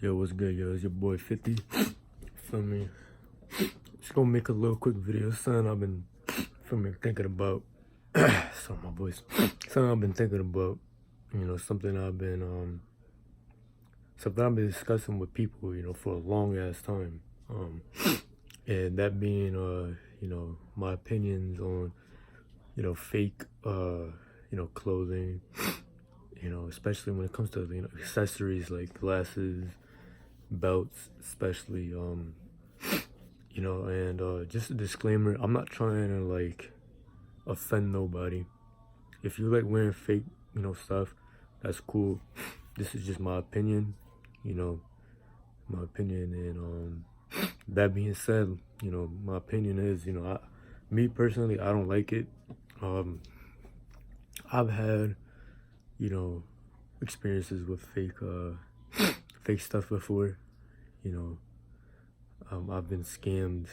Yo, what's good, yo? It's your boy 50. Feel me? Just gonna make a little quick video. Something I've been, feel me, thinking about. Sorry, my voice. Something I've been thinking about. Something I've been discussing with people, for a long ass time. And that being, my opinions on, fake, clothing. Especially when it comes to, accessories like glasses, belts, especially. Just a disclaimer, I'm not trying to like offend nobody. If you like wearing fake, stuff, that's cool. This is just my opinion, you know, and that being said, my opinion is, me personally, I don't like it. Um I've had, you know, experiences with fake stuff before, you know. I've been scammed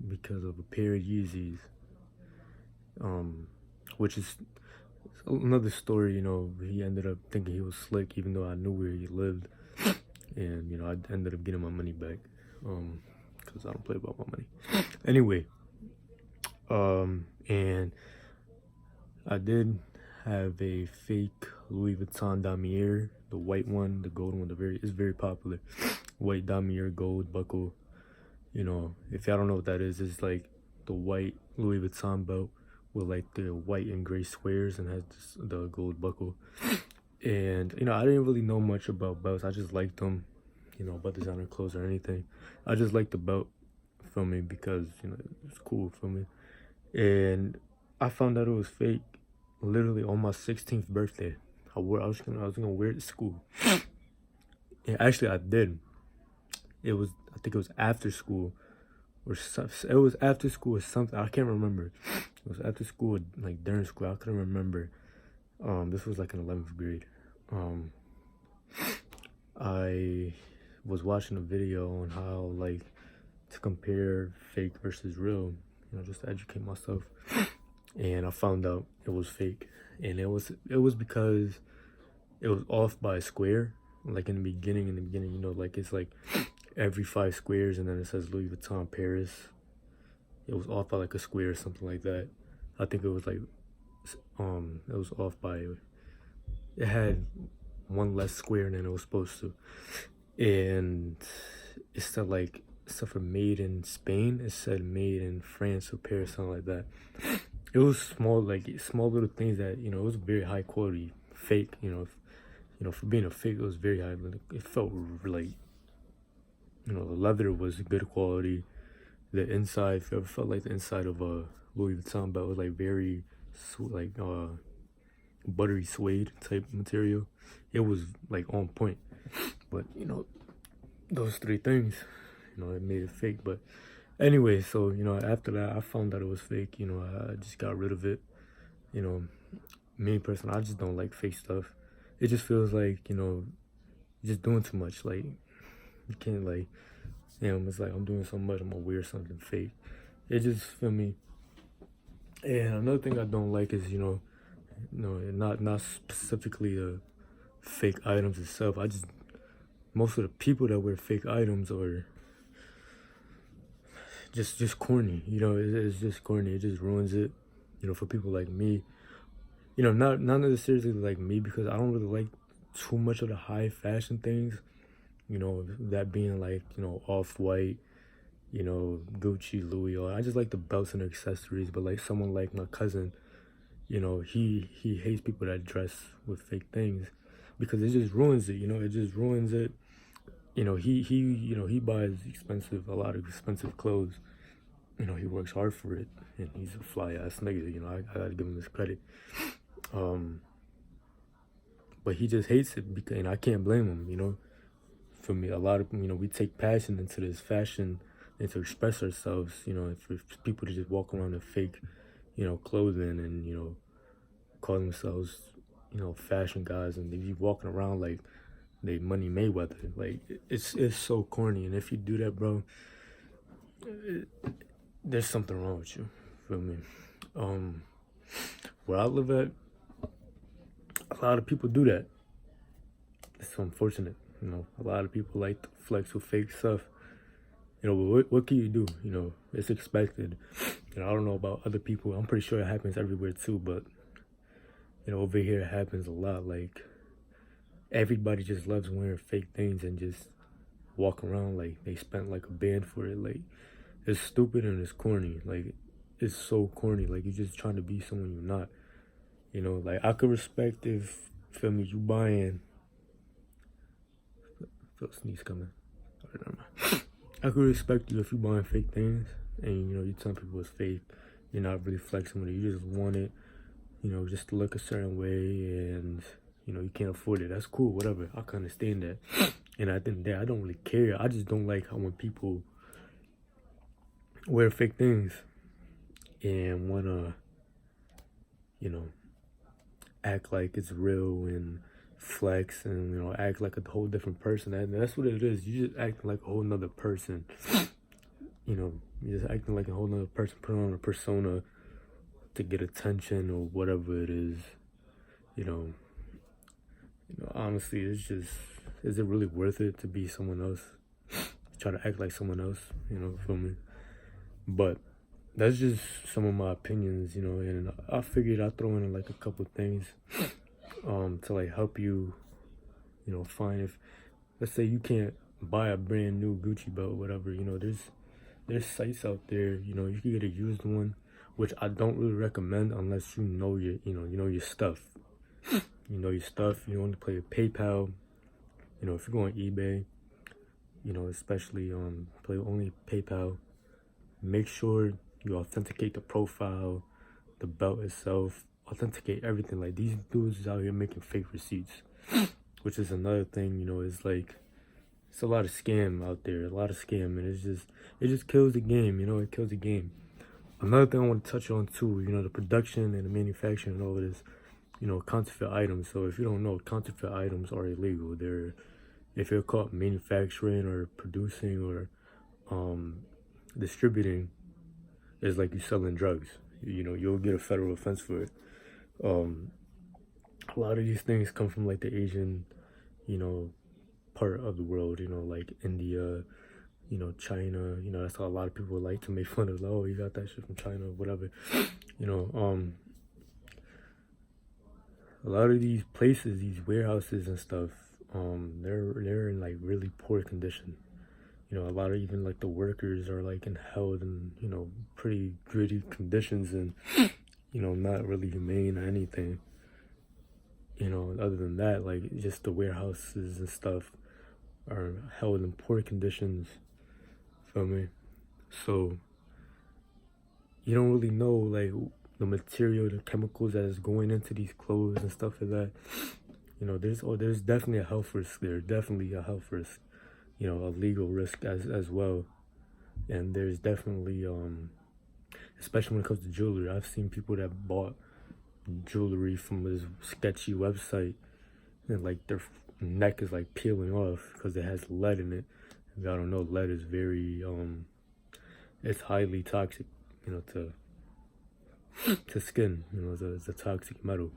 because of a pair of Yeezys, which is another story. He ended up thinking he was slick, even though I knew where he lived, and I ended up getting my money back, because I don't play about my money. Anyway, and I did have a fake Louis Vuitton damier, the white one, the gold one, it's very popular. White damier gold buckle. If y'all don't know what that is, it's like the white Louis Vuitton belt with like the white and gray squares and has the gold buckle. And I didn't really know much about belts. I just liked them, about designer clothes or anything. I just liked the belt, for me, because it's cool for me. And I found out it was fake literally on my 16th birthday. I was gonna wear it to school. And actually I did. I think it was after school, or it was after school or something. I can't remember. It was after school, like during school. I couldn't remember. This was like in 11th grade. I was watching a video on how like to compare fake versus real, just to educate myself. And I found out it was fake, and it was because it was off by a square. Like in the beginning, like it's like every 5 squares, and then it says Louis Vuitton Paris. It was off by like a square or something like that. I think it was like it was off by, it had one less square than it was supposed to. And it said like, except for made in Spain, it said made in France or Paris, something like that. It was small little things that, it was very high quality fake. For being a fake, it was very high. It felt like, the leather was good quality. The inside felt like the inside of a Louis Vuitton belt was like very buttery suede type material. It was like on point. But those 3 things, it made it fake. But anyway, so after that I found out it was fake. I just got rid of it. Me personally, I just don't like fake stuff. It just feels like, just doing too much. Like, you can't like, it's like I'm doing so much, I'm gonna wear something fake. It just, feel me. And another thing I don't like is, not specifically the fake items itself. Most of the people that wear fake items are just corny. It's just corny. It just ruins it. For people like me. Not necessarily like me, because I don't really like too much of the high fashion things. That being like, Off-White, Gucci, Louis. Or I just like the belts and accessories. But like someone like my cousin, he hates people that dress with fake things, because it just ruins it. It just ruins it. He buys a lot of expensive clothes. He works hard for it, and he's a fly ass nigga. I gotta give him his credit. But he just hates it, and I can't blame him. For me, a lot of, we take passion into this fashion and to express ourselves. For people to just walk around in fake, clothing, and call themselves, fashion guys, and they be walking around like they Money Mayweather. Like, it's so corny. And if you do that, bro, there's something wrong with you. Feel me? Where I live at, a lot of people do that. It's unfortunate. You know, a lot of people like to flex with fake stuff. You know, but what can you do? You know, it's expected. You know, I don't know about other people. I'm pretty sure it happens everywhere too, but you know, over here it happens a lot. Like, everybody just loves wearing fake things and just walk around like they spent like a band for it. Like, it's stupid and it's corny. Like, it's so corny. Like, you're just trying to be someone you're not. You know, like, I could respect if, feel me, you buying. Feel a sneeze coming. Alright, never mind. I could respect you if you buying fake things and you know you telling people it's fake. You're not really flexing with it. You just want it, you know, just to look a certain way, and you know you can't afford it. That's cool, whatever. I can understand that. And I think that I don't really care. I just don't like how when people wear fake things and wanna, you know, act like it's real and flex and you know act like a whole different person. And that's what it is. You just acting like a whole nother person. You know, you're just acting like a whole nother person, putting on a persona to get attention or whatever it is. You know, honestly, it's just, is it really worth it to be someone else? Try to act like someone else, you know, feel me? But that's just some of my opinions, you know, and I figured I'd throw in like a couple things to like help you, you know, find if, let's say you can't buy a brand new Gucci belt or whatever, you know, there's sites out there, you know, you can get a used one, which I don't really recommend unless you know your, you know your stuff. You know your stuff, you only play with PayPal, you know, if you go on eBay, you know, especially play only PayPal. Make sure you authenticate the profile, the belt itself, authenticate everything. Like, these dudes is out here making fake receipts, which is another thing, you know, is like, it's a lot of scam out there, a lot of scam, and it just kills the game, you know, it kills the game. Another thing I want to touch on too, you know, the production and the manufacturing and all of this, you know, counterfeit items. So if you don't know, counterfeit items are illegal. If you're caught manufacturing or producing or distributing, it's like you selling drugs. You know, you'll get a federal offense for it. A lot of these things come from like the Asian, you know, part of the world, you know, like India, you know, China, you know, that's how a lot of people like to make fun of, oh, you got that shit from China or whatever. You know, a lot of these places, these warehouses and stuff, they're in like really poor condition. You know, a lot of even like the workers are like held in, you know, pretty gritty conditions and, you know, not really humane or anything. You know, other than that, like just the warehouses and stuff are held in poor conditions. Feel me? So you don't really know like the material, the chemicals that is going into these clothes and stuff like that. You know, there's definitely a health risk there. Definitely a health risk. You know, a legal risk as well. And there's definitely especially when it comes to jewelry. I've seen people that bought jewelry from this sketchy website and like their neck is like peeling off because it has lead in it. If y'all don't know, lead is very it's highly toxic, you know, to skin. You know, it's a toxic metal.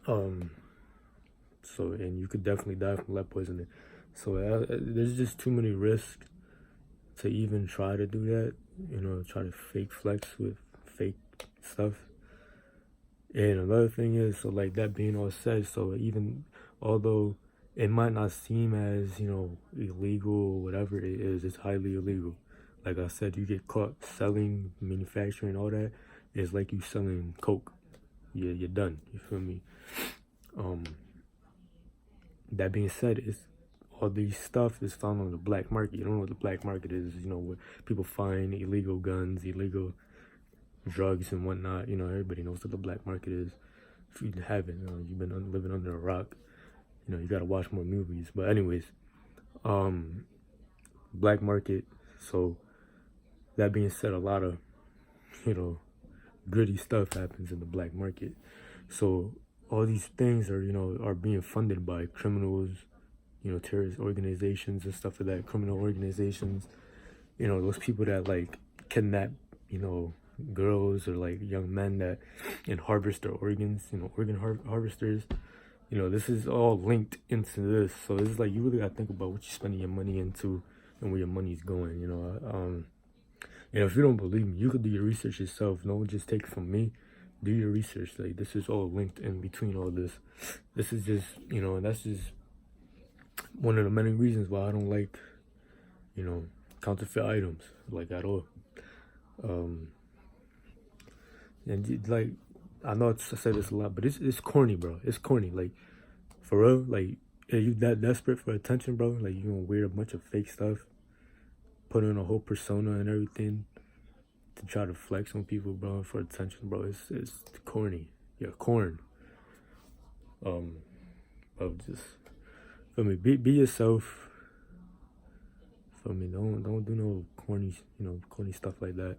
So, and you could definitely die from lead poisoning. So there's just too many risks to even try to do that, you know, try to fake flex with fake stuff. And another thing is, so like that being all said, so even although it might not seem as, you know, illegal or whatever it is, it's highly illegal. Like I said, you get caught selling, manufacturing, all that, it's like you selling coke. Yeah, you're done. You feel me? That being said, it's all these stuff is found on the black market. You don't know what the black market is, you know, where people find illegal guns, illegal drugs and whatnot. You know, everybody knows what the black market is. If you haven't, you know, you've been living under a rock, you know, you gotta watch more movies. But anyways, black market. So that being said, a lot of, you know, gritty stuff happens in the black market. So all these things are, you know, are being funded by criminals, you know, terrorist organizations and stuff like that, criminal organizations, you know, those people that like kidnap, you know, girls or like young men that and harvest their organs, you know, organ harvesters, you know, this is all linked into this. So it's like you really gotta think about what you're spending your money into and where your money's going, you know. And if you don't believe me, you could do your research yourself. Don't just take it from me. Do your research. Like, this is all linked in between all this. This is just, you know, that's just one of the many reasons why I don't like, you know, counterfeit items, like, at all. And like, I know I said this a lot, but it's corny, bro. It's corny. Like, for real, like, are you that desperate for attention, bro? Like, you gonna wear a bunch of fake stuff, put on a whole persona and everything to try to flex on people, bro, for attention, bro. It's corny. Yeah, corn. Bro, just, feel me, be yourself. Feel me, don't do no corny, you know, corny stuff like that.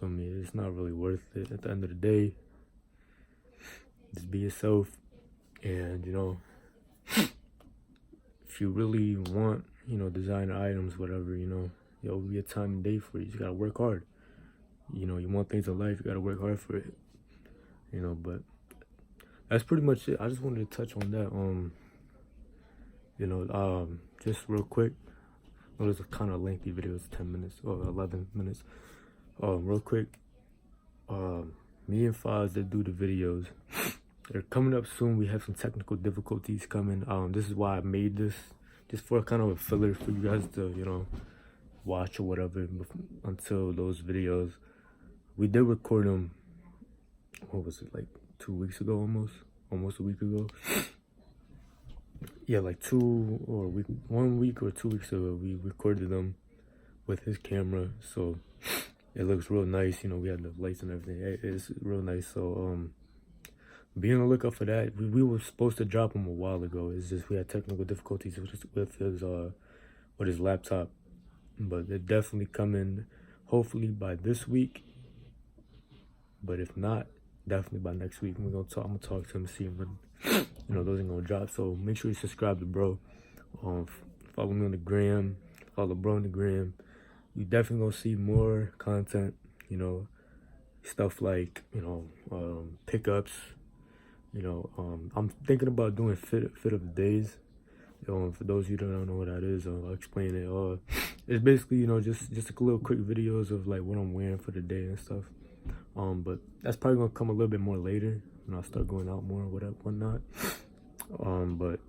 Feel me, it's not really worth it. At the end of the day, just be yourself. And, you know, if you really want, you know, designer items, whatever, you know, it'll be a time and day for you. You just gotta work hard. You know, you want things in life, you gotta work hard for it. You know, but that's pretty much it. I just wanted to touch on that. You know, just real quick. It was a kind of lengthy video. It's 10 minutes or 11 minutes. Real quick. Me and Foz that do the videos, they're coming up soon. We have some technical difficulties coming. This is why I made this, just for kind of a filler for you guys to, you know, watch or whatever until those videos. We did record them, what was it, like 2 weeks ago, almost a week ago. Yeah, like 1 week or 2 weeks ago, we recorded them with his camera. So it looks real nice. You know, we had the lights and everything. It's real nice. So be on the lookout for that. We were supposed to drop him a while ago. It's just we had technical difficulties with his laptop, but they're definitely coming. Hopefully by this week. But if not, definitely by next week. I'm gonna talk to him, see when, you know, those are gonna drop. So make sure you subscribe to bro. Follow me on the gram. Follow bro on the gram. You definitely gonna see more content. You know, stuff like, you know, pickups. You know, I'm thinking about doing fit of the days. For those of you that don't know what that is, I'll explain it. It's basically, you know, just a little quick videos of like what I'm wearing for the day and stuff. But that's probably gonna come a little bit more later when I start going out more, whatnot. But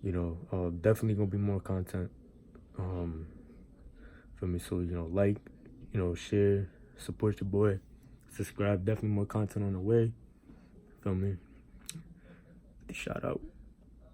you know, definitely gonna be more content. For me, so, you know, like, you know, share, support your boy, subscribe. Definitely more content on the way. Feel me? Shout out.